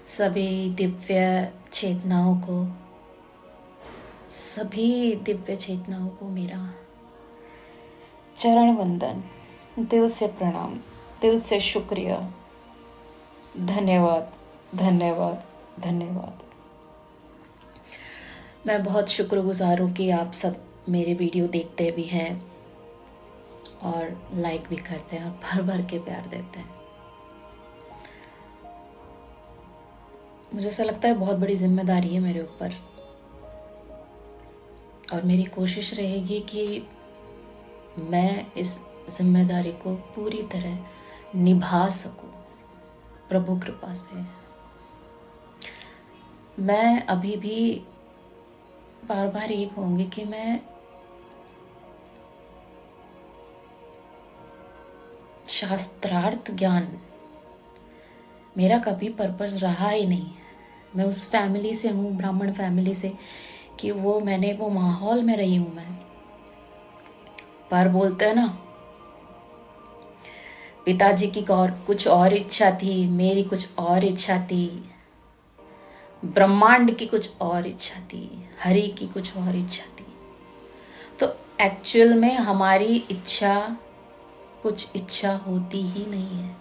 सभी दिव्य चेतनाओं को सभी दिव्य चेतनाओं को मेरा चरण वंदन, दिल से प्रणाम, दिल से शुक्रिया, धन्यवाद धन्यवाद धन्यवाद। मैं बहुत शुक्रगुजार हूँ कि आप सब मेरे वीडियो देखते भी हैं और लाइक भी करते हैं, भर भर के प्यार देते हैं। मुझे ऐसा लगता है बहुत बड़ी जिम्मेदारी है मेरे ऊपर और मेरी कोशिश रहेगी कि मैं इस जिम्मेदारी को पूरी तरह निभा सकूं प्रभु कृपा से। मैं अभी भी बार बार ये कहूंगी कि मैं शास्त्रार्थ ज्ञान मेरा कभी पर्पस रहा ही नहीं। मैं उस फैमिली से हूँ, ब्राह्मण फैमिली से, कि मैंने वो माहौल में रही हूँ। मैं पर बोलते हैं ना, पिताजी की कुछ और इच्छा थी, मेरी कुछ और इच्छा थी, ब्रह्मांड की कुछ और इच्छा थी, हरि की कुछ और इच्छा थी। तो एक्चुअल में हमारी इच्छा कुछ इच्छा होती ही नहीं है।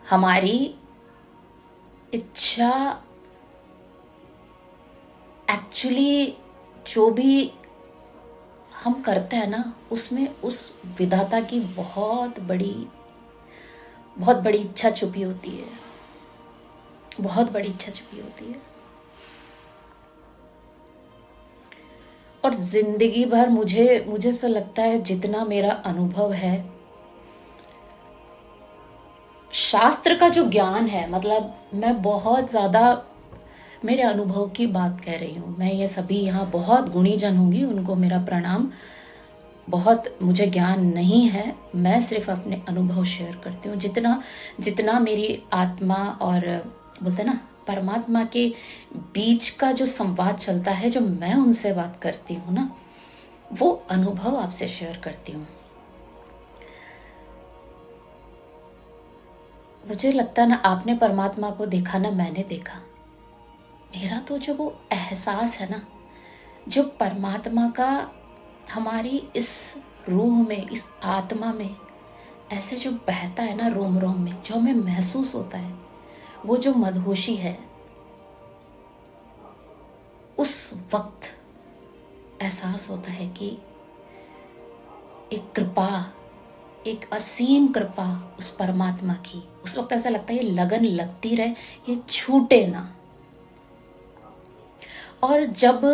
हमारी इच्छा एक्चुअली जो भी हम करते हैं ना, उसमें उस विधाता की बहुत बड़ी इच्छा छुपी होती है, बहुत बड़ी इच्छा छुपी होती है। और जिंदगी भर मुझे ऐसा लगता है, जितना मेरा अनुभव है, शास्त्र का जो ज्ञान है, मतलब मैं बहुत ज्यादा मेरे अनुभव की बात कह रही हूँ। मैं ये सभी यहाँ बहुत गुणीजन होंगी, उनको मेरा प्रणाम। बहुत मुझे ज्ञान नहीं है, मैं सिर्फ अपने अनुभव शेयर करती हूँ। जितना मेरी आत्मा और बोलते ना परमात्मा के बीच का जो संवाद चलता है, जो मैं उनसे बात करती हूँ ना, वो अनुभव आपसे शेयर करती हूँ। मुझे लगता ना, आपने परमात्मा को देखा ना, मैंने देखा। मेरा तो जो वो एहसास है ना, जो परमात्मा का हमारी इस रूह में, इस आत्मा में ऐसे जो बहता है ना, रोम रोम में जो हमें महसूस होता है, वो जो मदहोशी है, उस वक्त एहसास होता है कि एक कृपा, एक असीम कृपा उस परमात्मा की। उस वक्त ऐसा लगता है ये लगन लगती रहे, ये छूटे ना। और जब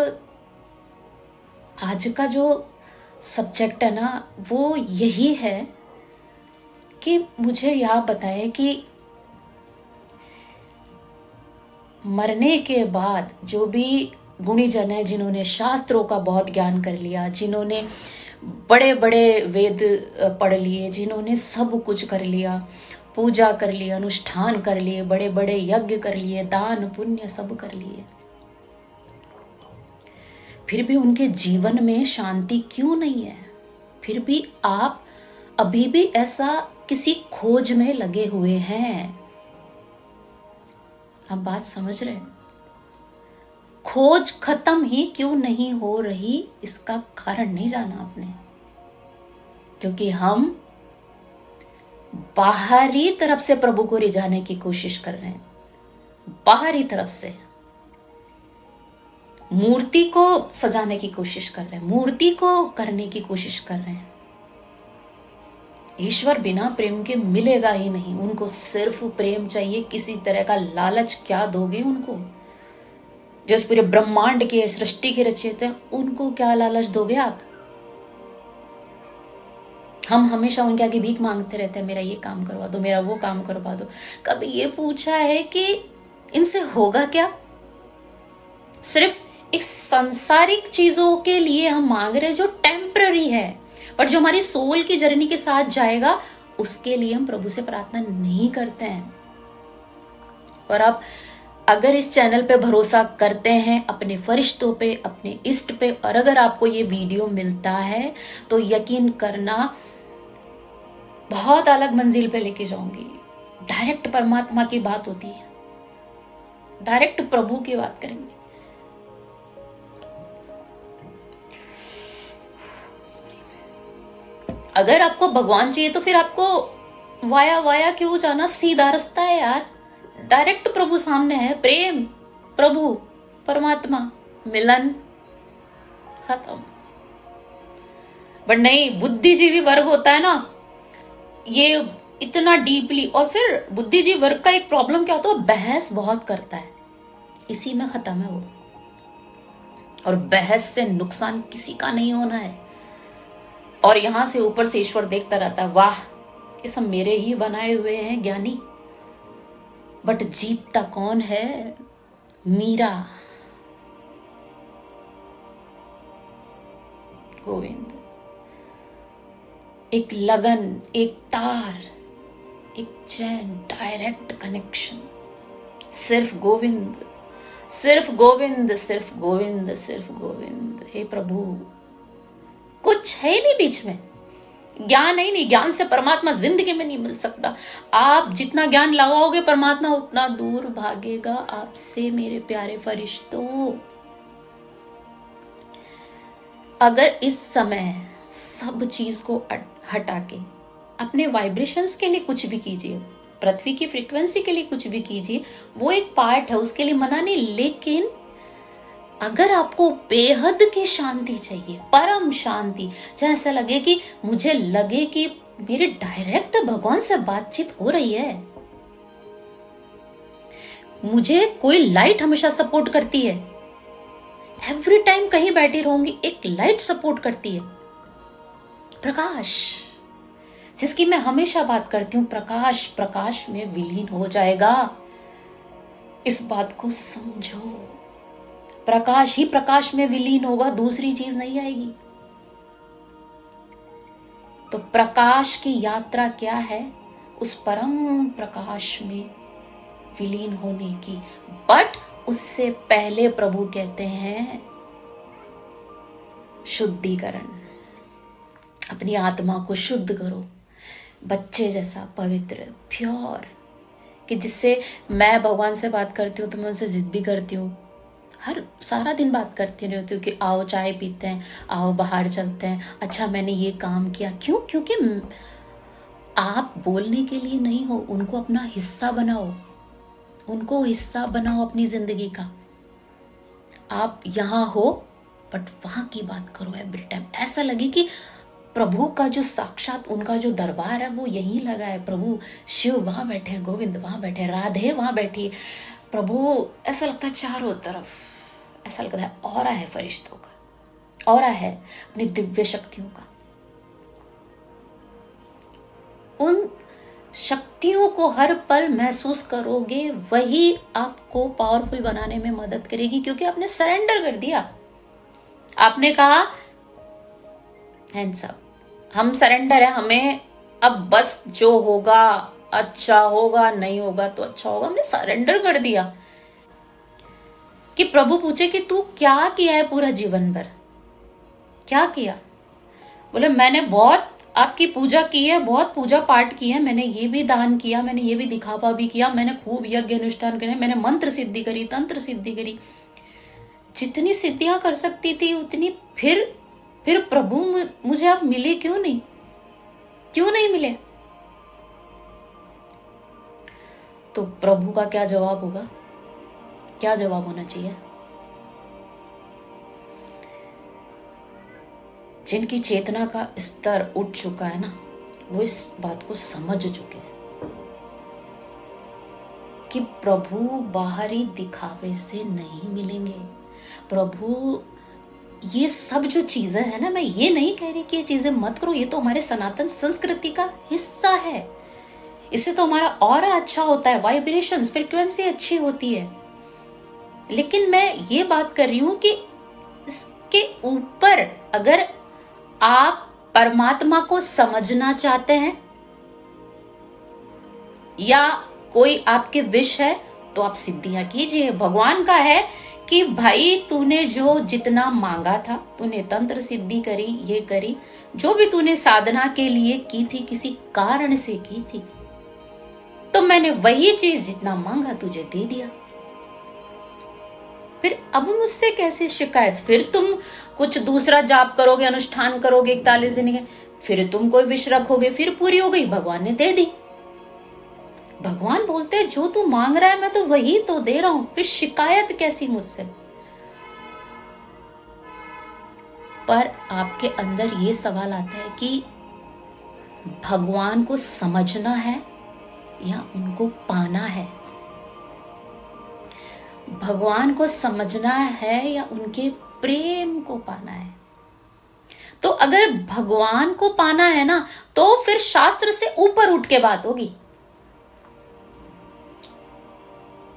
आज का जो सब्जेक्ट है ना, वो यही है कि मुझे यह बताएं कि मरने के बाद जो भी गुणीजन है, जिन्होंने शास्त्रों का बहुत ज्ञान कर लिया, जिन्होंने बड़े बड़े वेद पढ़ लिए, जिन्होंने सब कुछ कर लिया, पूजा कर ली, अनुष्ठान कर लिए, बड़े बड़े यज्ञ कर लिए, दान पुण्य सब कर लिए, फिर भी उनके जीवन में शांति क्यों नहीं है? फिर भी आप अभी भी ऐसा किसी खोज में लगे हुए हैं। आप बात समझ रहे हैं? खोज खत्म ही क्यों नहीं हो रही, इसका कारण नहीं जाना आपने। क्योंकि हम बाहरी तरफ से प्रभु को रिझाने की कोशिश कर रहे हैं, बाहरी तरफ से मूर्ति को सजाने की कोशिश कर रहे हैं, मूर्ति को करने की कोशिश कर रहे हैं। ईश्वर बिना प्रेम के मिलेगा ही नहीं। उनको सिर्फ प्रेम चाहिए। किसी तरह का लालच क्या दोगे उनको? जो इस पूरे ब्रह्मांड के, सृष्टि के रचयिता हैं, उनको क्या लालच दोगे आप? हम हमेशा उनके आगे भीख मांगते रहते हैं, मेरा ये काम करवा दो, मेरा वो काम करवा दो। कभी ये पूछा है कि इनसे होगा क्या? सिर्फ एक सांसारिक चीजों के लिए हम मांग रहे हैं जो टेम्पररी है, पर जो हमारी सोल की जर्नी के साथ जाएगा, उसके लिए हम प्रभु से प्रार्थना नहीं करते हैं। और आप अगर इस चैनल पे भरोसा करते हैं, अपने फरिश्तों पे, अपने इष्ट पे, और अगर आपको ये वीडियो मिलता है, तो यकीन करना बहुत अलग मंजिल पे लेके जाऊंगी, डायरेक्ट परमात्मा की बात होती है, डायरेक्ट प्रभु की बात करेंगे। अगर आपको भगवान चाहिए तो फिर आपको वाया वाया क्यों जाना, सीधा रास्ता है यार, डायरेक्ट प्रभु सामने है, प्रेम, प्रभु, परमात्मा, मिलन, खत्म। बट नहीं, बुद्धिजीवी वर्ग होता है ना, ये इतना डीपली, और फिर बुद्धिजीवी वर्ग का एक प्रॉब्लम क्या होता है, बहस बहुत करता है, इसी में खत्म है वो। और बहस से नुकसान किसी का नहीं होना है। और यहां से ऊपर से ईश्वर देखता रहता है, वाह ये सब मेरे ही बनाए हुए हैं ज्ञानी। बट जीतता कौन है? मीरा, गोविंद। एक लगन, एक तार, एक चैन, डायरेक्ट कनेक्शन, सिर्फ गोविंद, सिर्फ गोविंद, सिर्फ गोविंद, सिर्फ गोविंद। हे प्रभु, कुछ है ही नहीं बीच में, ज्ञान है नहीं, ज्ञान से परमात्मा जिंदगी में नहीं मिल सकता। आप जितना ज्ञान लगाओगे परमात्मा उतना दूर भागेगा आपसे, मेरे प्यारे फरिश्तों। अगर इस समय सब चीज को हटा के अपने वाइब्रेशंस के लिए कुछ भी कीजिए, पृथ्वी की फ्रीक्वेंसी के लिए कुछ भी कीजिए, वो एक पार्ट है, उसके लिए मना नहीं। लेकिन अगर आपको बेहद की शांति चाहिए, परम शांति, जहां ऐसा लगे कि मुझे लगे कि मेरे डायरेक्ट भगवान से बातचीत हो रही है, मुझे कोई लाइट हमेशा सपोर्ट करती है, एवरी टाइम कहीं बैठी रहूंगी, एक लाइट सपोर्ट करती है, प्रकाश, जिसकी मैं हमेशा बात करती हूं, प्रकाश प्रकाश में विलीन हो जाएगा। इस बात को समझो, प्रकाश ही प्रकाश में विलीन होगा, दूसरी चीज नहीं आएगी। तो प्रकाश की यात्रा क्या है? उस परम प्रकाश में विलीन होने की। बट उससे पहले प्रभु कहते हैं शुद्धिकरण, अपनी आत्मा को शुद्ध करो, बच्चे जैसा पवित्र, प्योर, कि जिससे मैं भगवान से बात करती हूँ तो मैं उनसे जिद भी करती हूँ, हर सारा दिन बात करती रहती हूँ कि आओ चाय पीते हैं, आओ बाहर चलते हैं, अच्छा मैंने ये काम किया। क्यों? क्योंकि आप बोलने के लिए नहीं हो, उनको अपना हिस्सा बनाओ, उनको हिस्सा बनाओ अपनी जिंदगी का। आप यहाँ हो बट वहां की बात करो एवरी टाइम, ऐसा लगे कि प्रभु का जो साक्षात उनका जो दरबार है वो यहीं लगा है, प्रभु शिव वहां बैठे हैं, गोविंद वहां बैठे हैं, राधे वहां बैठी, प्रभु, ऐसा लगता है चारों तरफ, ऐसा लगता है ऑरा है फरिश्तों का, ऑरा है अपनी दिव्य शक्तियों का। उन शक्तियों को हर पल महसूस करोगे, वही आपको पावरफुल बनाने में मदद करेगी, क्योंकि आपने सरेंडर कर दिया। आपने कहा हैंड्स अप, हम सरेंडर है, हमें अब बस जो होगा अच्छा होगा, नहीं होगा तो अच्छा होगा, हमने सरेंडर कर दिया। कि प्रभु पूछे कि तू क्या किया है पूरा जीवन भर, क्या किया? बोले मैंने बहुत आपकी पूजा की है, बहुत पूजा पाठ की है, मैंने ये भी दान किया, मैंने ये भी दिखावा भी किया, मैंने खूब यज्ञ अनुष्ठान करे, मैंने मंत्र सिद्धि करी, तंत्र सिद्धि करी, जितनी सिद्धियां कर सकती थी उतनी। फिर प्रभु मुझे आप मिले क्यों नहीं? क्यों नहीं मिले? तो प्रभु का क्या जवाब होगा? क्या जवाब होना चाहिए? जिनकी चेतना का स्तर उठ चुका है ना, वो इस बात को समझ चुके हैं कि प्रभु बाहरी दिखावे से नहीं मिलेंगे। प्रभु, ये सब जो चीजें है ना, मैं ये नहीं कह रही कि ये चीजें मत करो, ये तो हमारे सनातन संस्कृति का हिस्सा है, इससे तो हमारा ऑरा अच्छा होता है, वाइब्रेशंस, फ्रीक्वेंसी अच्छी होती है। लेकिन मैं ये बात कर रही हूं कि इसके ऊपर अगर आप परमात्मा को समझना चाहते हैं या कोई आपके विश है तो आप सिद्धियां कीजिए। भगवान का है कि भाई तूने जो जितना मांगा था, तूने तंत्र सिद्धि करी, ये करी, जो भी तूने साधना के लिए की थी, किसी कारण से की थी, तो मैंने वही चीज जितना मांगा तुझे दे दिया। फिर अब मुझसे कैसे शिकायत? फिर तुम कुछ दूसरा जाप करोगे, अनुष्ठान करोगे 41 दिन के, फिर तुम कोई विश रखोगे, फिर पूरी हो गई, भगवान ने दे दी। भगवान बोलते हैं जो तू मांग रहा है मैं तो वही तो दे रहा हूं, फिर शिकायत कैसी मुझसे? पर आपके अंदर ये सवाल आता है कि भगवान को समझना है या उनको पाना है? भगवान को समझना है या उनके प्रेम को पाना है? तो अगर भगवान को पाना है ना, तो फिर शास्त्र से ऊपर उठ के बात होगी।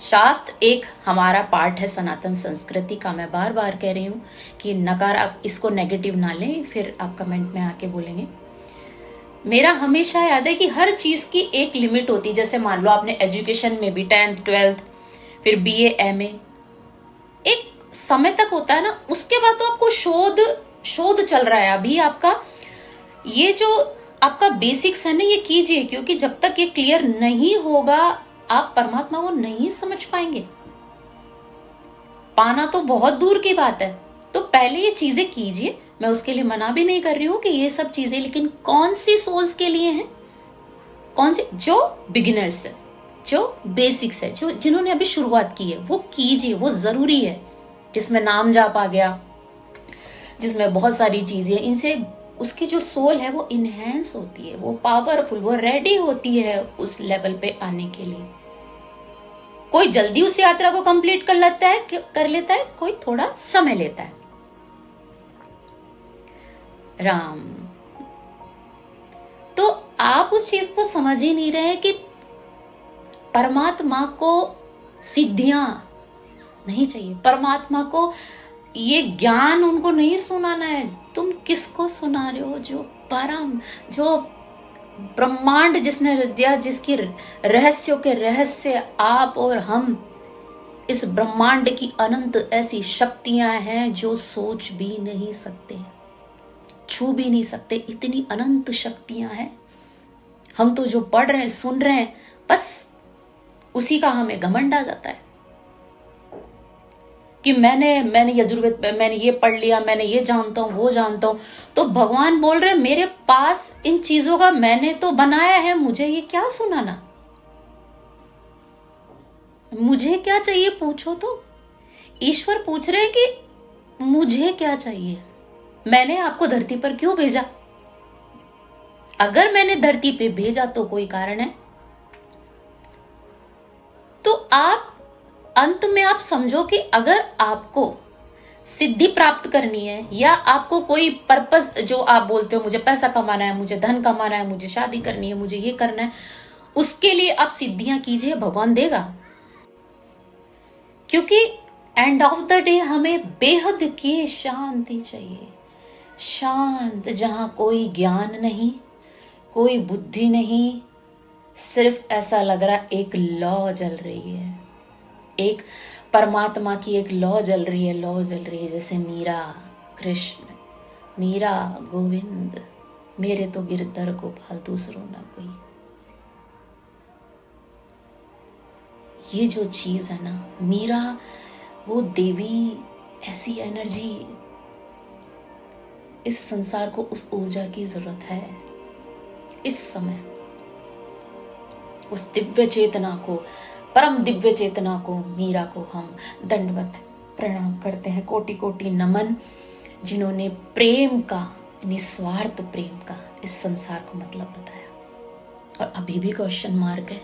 शास्त्र एक हमारा पार्ट है सनातन संस्कृति का। मैं बार बार कह रही हूं कि नकार, आप इसको नेगेटिव ना लें, फिर आप कमेंट में आके बोलेंगे। मेरा हमेशा याद है कि हर चीज की एक लिमिट होती है। जैसे मान लो आपने एजुकेशन में भी 10th 12th फिर BA MA एक समय तक होता है ना, उसके बाद तो आपको शोध चल रहा है। अभी आपका ये जो आपका बेसिक्स है ना, ये कीजिए, क्योंकि जब तक ये क्लियर नहीं होगा आप परमात्मा को नहीं समझ पाएंगे। पाना तो बहुत दूर की बात है, तो पहले ये चीजें कीजिए। मैं उसके लिए मना भी नहीं कर रही हूं कि ये सब चीजें, लेकिन कौन सी सोल्स के लिए हैं? कौन सी? जो बिगिनर्स है, जो बेसिक्स है, जो जिन्होंने अभी शुरुआत की है, वो कीजिए, वो जरूरी है। जिसमें नाम जाप आ गया, जिसमें बहुत सारी चीजें, इनसे उसकी जो सोल है वो इनहेंस होती है, वो पावरफुल, वो रेडी होती है उस लेवल पे आने के लिए। कोई जल्दी उस यात्रा को कंप्लीट कर लेता है, कोई थोड़ा समय लेता है। राम, तो आप उस चीज को समझ ही नहीं रहे कि परमात्मा को सिद्धियां नहीं चाहिए, परमात्मा को ये ज्ञान उनको नहीं सुनाना है। तुम किसको सुना रहे हो? जो परम, जो ब्रह्मांड जिसने दिया, जिसकी रहस्यों के रहस्य आप और हम, इस ब्रह्मांड की अनंत ऐसी शक्तियां हैं जो सोच भी नहीं सकते, छू भी नहीं सकते। इतनी अनंत शक्तियां हैं। हम तो जो पढ़ रहे हैं, सुन रहे हैं, बस उसी का हमें घमंड आ जाता है कि मैंने यजुर्वेद, मैंने ये पढ़ लिया, मैंने ये जानता हूं, वो जानता हूं। तो भगवान बोल रहे मेरे पास इन चीजों का मैंने तो बनाया है, मुझे ये क्या सुनाना? मुझे क्या चाहिए पूछो तो। ईश्वर पूछ रहे कि मुझे क्या चाहिए? मैंने आपको धरती पर क्यों भेजा? अगर मैंने धरती पे भेजा तो कोई कारण है। तो आप अंत में आप समझो कि अगर आपको सिद्धि प्राप्त करनी है, या आपको कोई पर्पस, जो आप बोलते हो मुझे पैसा कमाना है, मुझे धन कमाना है, मुझे शादी करनी है, मुझे ये करना है, उसके लिए आप सिद्धियां कीजिए, भगवान देगा। क्योंकि एंड ऑफ द डे हमें बेहद की शांति चाहिए। शांत, जहां कोई ज्ञान नहीं, कोई बुद्धि नहीं, सिर्फ ऐसा लग रहा एक लौ जल रही है, एक परमात्मा की एक लौ जल रही है। जैसे मीरा कृष्ण, मीरा गोविंद, मेरे तो गिरधर गोपाल, दूसरों ना कोई। ये जो चीज है ना, मीरा वो देवी, ऐसी एनर्जी, इस संसार को उस ऊर्जा की जरूरत है इस समय। उस दिव्य चेतना को, परम दिव्य चेतना को, मीरा को हम दंडवत प्रणाम करते हैं, कोटि कोटि नमन, जिन्होंने प्रेम का, निस्वार्थ प्रेम का इस संसार को मतलब बताया। और अभी भी क्वेश्चन मार्क है,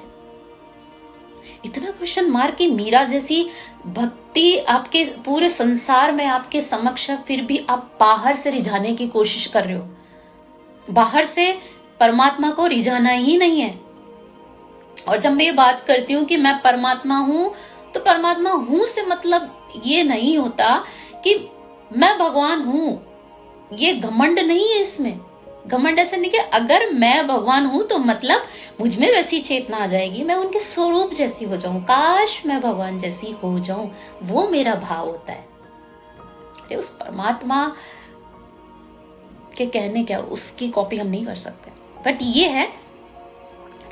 इतना क्वेश्चन मार्क कि मीरा जैसी भक्ति आपके पूरे संसार में आपके समक्ष है, फिर भी आप बाहर से रिझाने की कोशिश कर रहे हो। बाहर से परमात्मा को रिझाना ही नहीं है। और जब मैं ये बात करती हूँ कि मैं परमात्मा हूं, तो परमात्मा हूं से मतलब ये नहीं होता कि मैं भगवान हूं। ये घमंड नहीं है इसमें। घमंड ऐसे नहीं कि अगर मैं भगवान हूं तो मतलब मुझ में वैसी चेतना आ जाएगी, मैं उनके स्वरूप जैसी हो जाऊं, काश मैं भगवान जैसी हो जाऊं, वो मेरा भाव होता है। अरे उस परमात्मा के कहने क्या, उसकी कॉपी हम नहीं कर सकते। बट ये है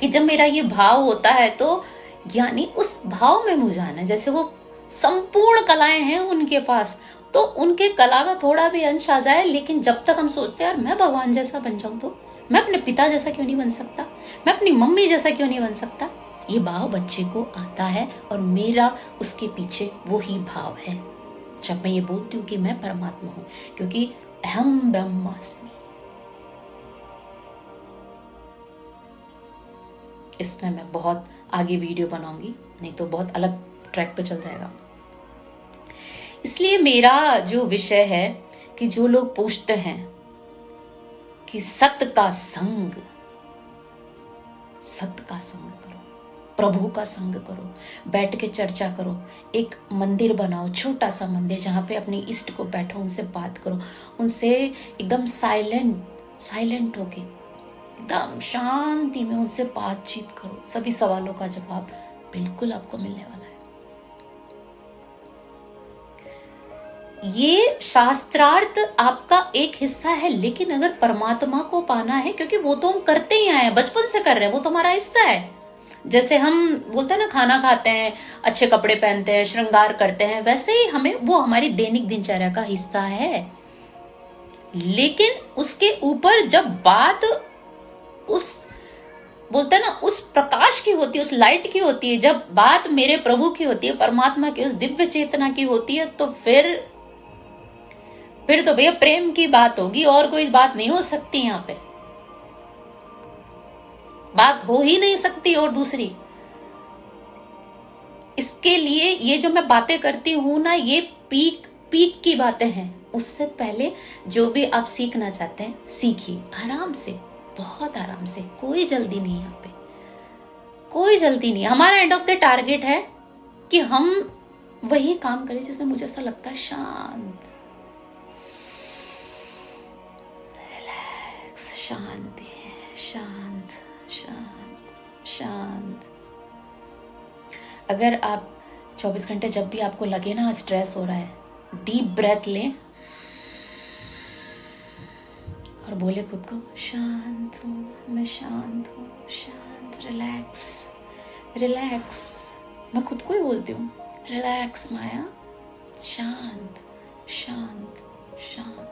कि जब मेरा ये भाव होता है तो यानी उस भाव में मुझे आना है। जैसे वो संपूर्ण कलाएं हैं उनके पास, तो उनके कला का थोड़ा भी अंश आ जाए, लेकिन जब तक हम सोचते हैं यार मैं भगवान जैसा बन जाऊं, तो मैं अपने पिता जैसा क्यों नहीं बन सकता, मैं अपनी मम्मी जैसा क्यों नहीं बन सकता, ये भाव बच्चे को आता है और मेरा उसके पीछे वो ही भाव है जब मैं ये बोलती हूँ कि मैं परमात्मा हूं, क्योंकि अहम ब्रह्मास्मि। इसमें मैं बहुत आगे वीडियो बनाऊंगी, नहीं तो बहुत अलग ट्रैक पे चल जाएगा। इसलिए मेरा जो विषय है कि जो लोग पूछते हैं कि सत्य का संग करो, प्रभु का संग करो, बैठ के चर्चा करो, एक मंदिर बनाओ, छोटा सा मंदिर जहां पे अपने इष्ट को बैठो, उनसे बात करो, उनसे एकदम साइलेंट होके एकदम शांति में उनसे बातचीत करो, सभी सवालों का जवाब बिल्कुल आपको मिलने वाला है। ये शास्त्रार्थ आपका एक हिस्सा है, लेकिन अगर परमात्मा को पाना है, क्योंकि वो तो हम करते ही आए हैं, बचपन से कर रहे हैं, वो तो हमारा हिस्सा है। जैसे हम बोलते हैं ना, खाना खाते हैं, अच्छे कपड़े पहनते हैं, श्रृंगार करते हैं, वैसे ही हमें वो हमारी दैनिक दिनचर्या का हिस्सा है। लेकिन उसके ऊपर जब बात उस बोलते हैं ना उस प्रकाश की होती है, उस लाइट की होती है, जब बात मेरे प्रभु की होती है, परमात्मा की उस दिव्य चेतना की होती है, तो फिर तो भैया प्रेम की बात होगी, और कोई बात नहीं हो सकती। यहां पे बात हो ही नहीं सकती और दूसरी। इसके लिए ये जो मैं बातें करती हूं ना, ये पीक की बातें हैं। उससे पहले जो भी आप सीखना चाहते हैं सीखिए, आराम से, बहुत आराम से, कोई जल्दी नहीं। यहाँ पे कोई जल्दी नहीं। हमारा एंड ऑफ द टारगेट है कि हम वही काम करें जैसे मुझे ऐसा लगता है, शांत, रिलैक्स, शांति, शांत शांत शांत। अगर आप 24 घंटे जब भी आपको लगे ना स्ट्रेस हो रहा है, डीप ब्रेथ लें और बोले खुद को, शांत हूं, मैं शांत हूं, शांत, रिलैक्स रिलैक्स। मैं खुद को ही बोलती हूँ, रिलैक्स माया, शांत शांत शांत।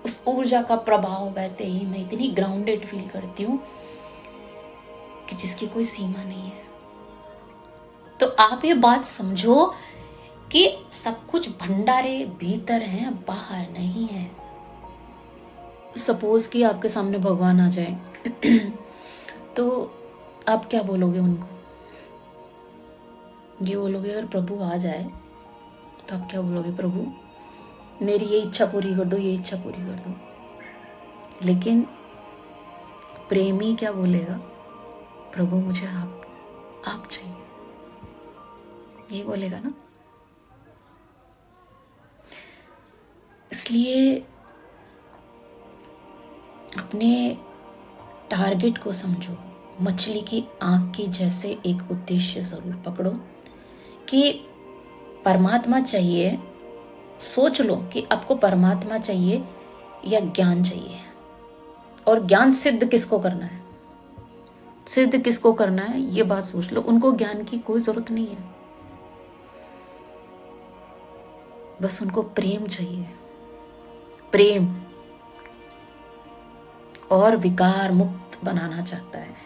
उस ऊर्जा का प्रभाव बहते ही मैं इतनी ग्राउंडेड फील करती हूँ कि जिसकी कोई सीमा नहीं है। तो आप ये बात समझो कि सब कुछ भंडारे भीतर हैं, बाहर नहीं है। सपोज कि आपके सामने भगवान आ जाए तो आप क्या बोलोगे उनको? ये बोलोगे, अगर प्रभु आ जाए तो आप क्या बोलोगे? प्रभु मेरी ये इच्छा पूरी कर दो, ये इच्छा पूरी कर दो। लेकिन प्रेमी क्या बोलेगा? प्रभु मुझे आप चाहिए, ये बोलेगा ना। इसलिए अपने टारगेट को समझो, मछली की आंख की जैसे एक उद्देश्य जरूर पकड़ो कि परमात्मा चाहिए। सोच लो कि आपको परमात्मा चाहिए या ज्ञान चाहिए, और ज्ञान सिद्ध किसको करना है, सिद्ध किसको करना है, ये बात सोच लो। उनको ज्ञान की कोई जरूरत नहीं है, बस उनको प्रेम चाहिए, प्रेम, और विकार मुक्त बनाना चाहता है,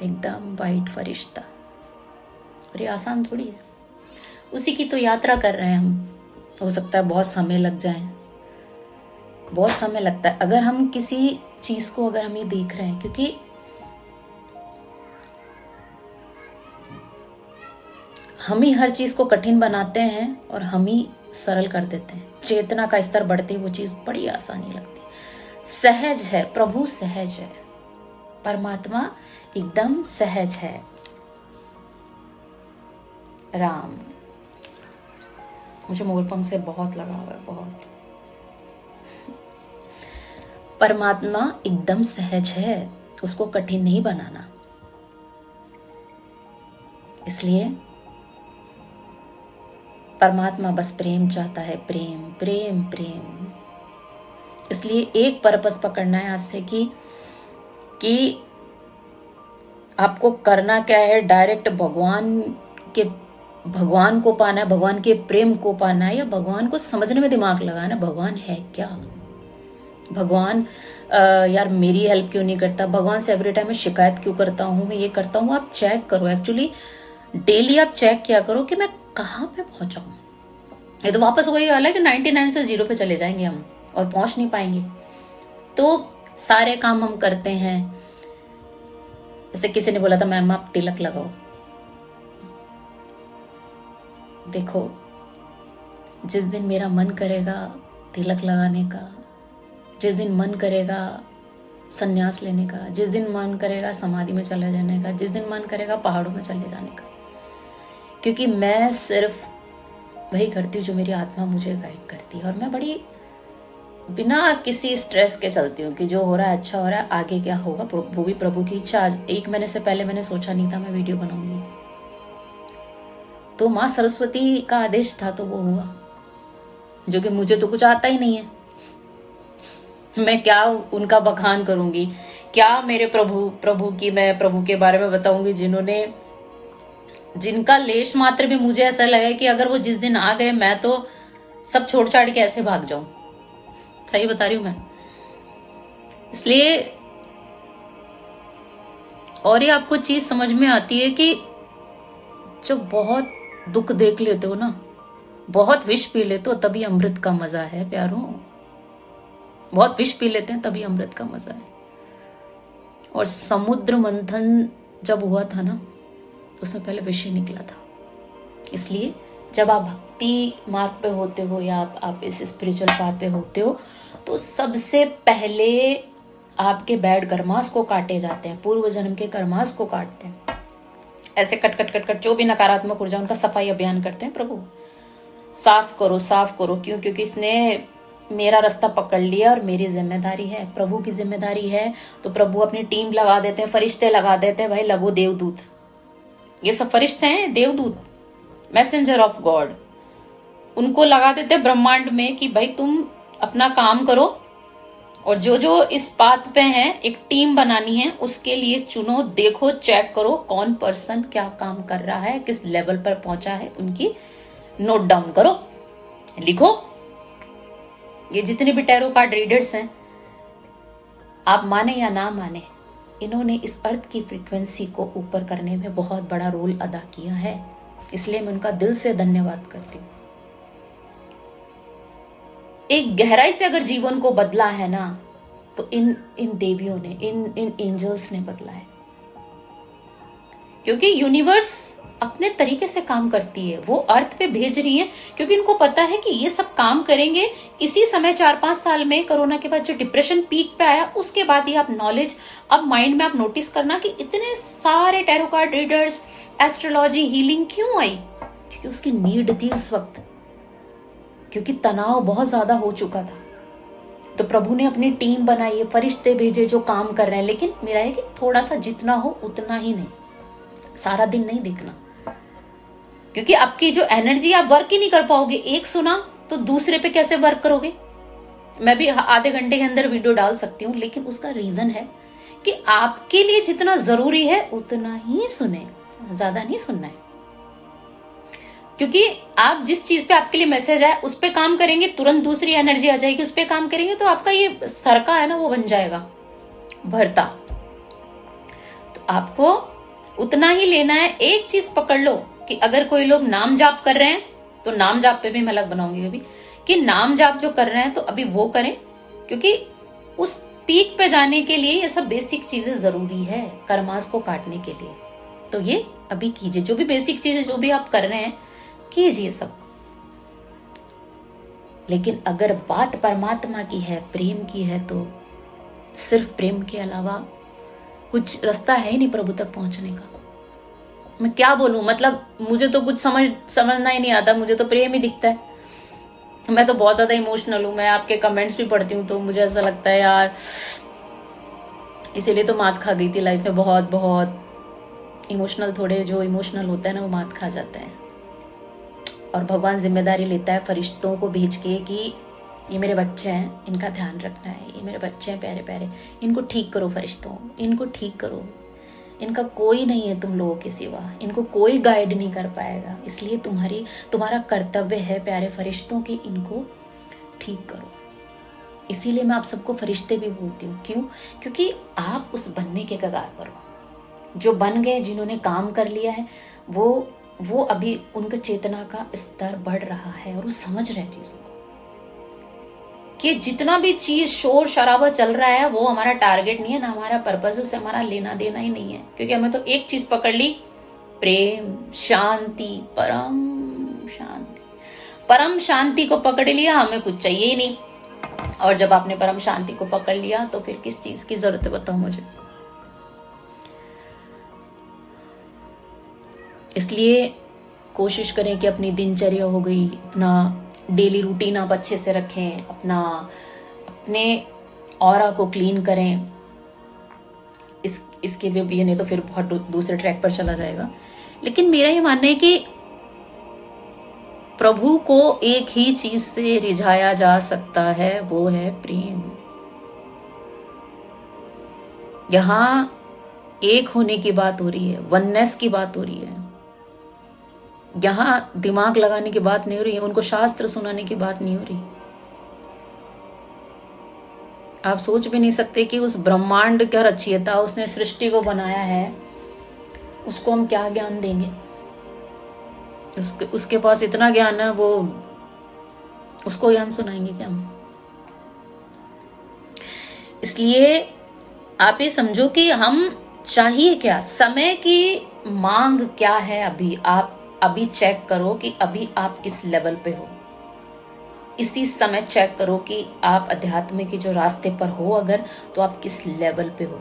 एकदम वाइट फरिश्ता। और ये आसान थोड़ी है, उसी की तो यात्रा कर रहे हैं हम। हो सकता है बहुत समय लग जाए, बहुत समय लगता है अगर हम किसी चीज को, अगर हम ये देख रहे हैं, क्योंकि हम ही हर चीज को कठिन बनाते हैं और हम ही सरल कर देते हैं। चेतना का स्तर बढ़ते वो चीज बड़ी आसानी लगती है, सहज है। प्रभु सहज है, परमात्मा एकदम सहज है। राम, मुझे मोरपंख से बहुत लगाव है, बहुत। परमात्मा एकदम सहज है, उसको कठिन नहीं बनाना। इसलिए परमात्मा बस प्रेम चाहता है, प्रेम प्रेम प्रेम। इसलिए एक पर्पस पकड़ना है आज से कि आपको करना क्या है, डायरेक्ट भगवान को पाना है, भगवान के प्रेम को पाना है, या भगवान को समझने में दिमाग लगाना, भगवान है क्या, भगवान यार मेरी हेल्प क्यों नहीं करता, भगवान से एवरी टाइम मैं शिकायत क्यों करता हूँ, मैं ये करता हूँ। आप चेक करो, एक्चुअली डेली आप चेक किया करो कि मैं कहाँ पे पहुंचा हूँ। ये तो वापस वही वाला है कि 99 से 0 पे चले जाएंगे हम और पहुंच नहीं पाएंगे। तो सारे काम हम करते हैं, जैसे किसी ने बोला था मैम आप तिलक लगाओ। देखो, जिस दिन मेरा मन करेगा तिलक लगाने का, जिस दिन मन करेगा संन्यास लेने का, जिस दिन मन करेगा समाधि में चले जाने का, जिस दिन मन करेगा पहाड़ों में चले जाने का, क्योंकि मैं सिर्फ वही करती हूँ जो मेरी आत्मा मुझे गाइड करती है। और मैं बड़ी बिना किसी स्ट्रेस के चलती हूँ कि जो हो रहा है अच्छा हो रहा है, आगे क्या होगा वो भी प्रभु की इच्छा। आज 1 महीने से पहले मैंने सोचा नहीं था मैं वीडियो बनाऊंगी, तो माँ सरस्वती का आदेश था तो वो हुआ, जो कि मुझे तो कुछ आता ही नहीं है। मैं क्या उनका बखान करूंगी, क्या मेरे प्रभु की मैं प्रभु के बारे में बताऊंगी जिनका लेश मात्र भी मुझे ऐसा लगे कि अगर वो जिस दिन आ गए मैं तो सब छोड़ छाड़ के ऐसे भाग जाऊं। सही बता रही हूं मैं। इसलिए और ये आपको चीज समझ में आती है कि जब बहुत दुख देख लेते हो ना, बहुत विष पी लेते हो, तभी अमृत का मजा है प्यारों। बहुत विष पी लेते हैं तभी अमृत का मजा है। और समुद्र मंथन जब हुआ था ना, उसमें पहले विष ही निकला था। इसलिए जब आप भक्ति मार्ग पे होते हो या आप इस स्पिरिचुअल पाथ पे होते हो, तो सबसे पहले आपके बैड कर्मास को काटे जाते हैं, पूर्व जन्म के कर्मास को काटते हैं। ऐसे कट कट कट कट जो भी नकारात्मक ऊर्जा, उनका सफाई अभियान करते हैं। प्रभु साफ करो साफ करो। क्यों? क्योंकि इसने मेरा रास्ता पकड़ लिया और मेरी जिम्मेदारी है, प्रभु की जिम्मेदारी है। तो प्रभु अपनी टीम लगा देते हैं, फरिश्ते लगा देते हैं। भाई लगो देवदूत, ये सब फरिश्ते हैं, देवदूत, मैसेंजर ऑफ गॉड, उनको लगा देते हैं ब्रह्मांड में कि भाई तुम अपना काम करो। और जो जो इस पाथ पे हैं, एक टीम बनानी है, उसके लिए चुनो, देखो, चेक करो कौन पर्सन क्या काम कर रहा है, किस लेवल पर पहुंचा है, उनकी नोट डाउन करो, लिखो। ये जितने भी टैरो कार्ड रीडर्स हैं, आप माने या ना माने, इन्होंने इस अर्थ की फ्रीक्वेंसी को ऊपर करने में बहुत बड़ा रोल अदा किया है। इसलिए मैं उनका दिल से धन्यवाद करती हूँ। एक गहराई से अगर जीवन को बदला है ना, तो इन देवियों ने, इन एंजल्स ने बदला है। क्योंकि यूनिवर्स अपने तरीके से काम करती है, वो अर्थ पे भेज रही है, क्योंकि इनको पता है कि ये सब काम करेंगे। इसी समय 4-5 साल में कोरोना के बाद जो डिप्रेशन पीक पे आया, उसके बाद ही आप नॉलेज, अब माइंड में आप नोटिस करना कि इतने सारे tarot card readers, astrology, healing क्यों आई? क्योंकि उसकी नीड थी उस वक्त, क्योंकि तनाव बहुत ज्यादा हो चुका था। तो प्रभु ने अपनी टीम बनाई, फरिश्ते भेजे जो काम कर रहे हैं। लेकिन मेरा है कि थोड़ा सा जितना हो उतना ही, नहीं सारा दिन नहीं देखना, क्योंकि आपकी जो एनर्जी, आप वर्क ही नहीं कर पाओगे। एक सुना तो दूसरे पे कैसे वर्क करोगे? मैं भी आधे घंटे के अंदर वीडियो डाल सकती हूँ, लेकिन उसका रीजन है कि आपके लिए जितना जरूरी है उतना ही सुने, ज्यादा नहीं सुनना है। क्योंकि आप जिस चीज पे आपके लिए मैसेज आए उस पे काम करेंगे, तुरंत दूसरी एनर्जी आ जाएगी, उस पे काम करेंगे तो आपका ये सरका है ना, वो बन जाएगा भरता। तो आपको उतना ही लेना है। एक चीज पकड़ लो कि अगर कोई लोग नाम जाप कर रहे हैं, तो नाम जाप पे भी मैं अलग बनाऊंगी अभी, कि नाम जाप जो कर रहे हैं तो अभी वो करें, क्योंकि उस पीक पे जाने के लिए ये सब बेसिक चीजें जरूरी है, कर्मास को काटने के लिए। तो ये अभी कीजिए, जो भी बेसिक चीजें जो भी आप कर रहे हैं कीजिए सब। लेकिन अगर बात परमात्मा की है, प्रेम की है, तो सिर्फ प्रेम के अलावा कुछ रास्ता है ही नहीं प्रभु तक पहुंचने का। मैं क्या बोलूं, मतलब मुझे तो कुछ समझना ही नहीं आता, मुझे तो प्रेम ही दिखता है। मैं तो बहुत ज्यादा इमोशनल हूं, मैं आपके कमेंट्स भी पढ़ती हूँ तो मुझे ऐसा लगता है यार, इसीलिए तो मात खा गई थी लाइफ में। बहुत बहुत इमोशनल, थोड़े जो इमोशनल होता है ना, वो मात खा जाते हैं। और भगवान जिम्मेदारी लेता है फरिश्तों को भेज के कि ये मेरे बच्चे हैं, इनका ध्यान रखना है, ये मेरे बच्चे हैं प्यारे प्यारे, इनको ठीक करो फरिश्तों, इनको ठीक करो, इनका कोई नहीं है तुम लोगों के सिवा, इनको कोई गाइड नहीं कर पाएगा। इसलिए तुम्हारा कर्तव्य है प्यारे फरिश्तों कि इनको ठीक करो। इसीलिए मैं आप सबको फरिश्ते भी बोलती हूँ। क्यों? क्योंकि आप उस बनने के कगार पर हो। जो बन गए, जिन्होंने काम कर लिया है, वो अभी उनका चेतना का स्तर बढ़ रहा है और वो समझ रहे हैं चीजों को कि जितना भी चीज शोर शराबा चल रहा है वो हमारा टारगेट नहीं है, ना हमारा पर्पस है, उससे हमारा लेना देना ही नहीं है। क्योंकि हमें तो एक चीज पकड़ ली, प्रेम, शांति, परम शांति को पकड़ लिया, हमें कुछ चाहिए ही नहीं। और जब आपने परम शांति को पकड़ लिया तो फिर किस चीज की जरूरत है, बताओ मुझे। इसलिए कोशिश करें कि अपनी दिनचर्या हो गई, अपना डेली रूटीन आप अच्छे से रखें, अपने ऑरा को क्लीन करें। इसके भी ये नहीं तो फिर बहुत दूसरे ट्रैक पर चला जाएगा। लेकिन मेरा ये मानना है कि प्रभु को एक ही चीज से रिझाया जा सकता है, वो है प्रेम। यहां एक होने की बात हो रही है, वननेस की बात हो रही है। यहां दिमाग लगाने की बात नहीं हो रही है, उनको शास्त्र सुनाने की बात नहीं हो रही। आप सोच भी नहीं सकते कि उस ब्रह्मांड का रचयिता, उसने सृष्टि को बनाया है, उसको हम क्या ज्ञान देंगे। उसके पास इतना ज्ञान है, वो उसको ज्ञान सुनाएंगे क्या हम। इसलिए आप ये समझो कि हम चाहिए क्या, समय की मांग क्या है। आप अभी चेक करो कि अभी आप किस लेवल पे हो। इसी समय चेक करो कि आप अध्यात्म के जो रास्ते पर हो अगर, तो आप किस लेवल पे हो।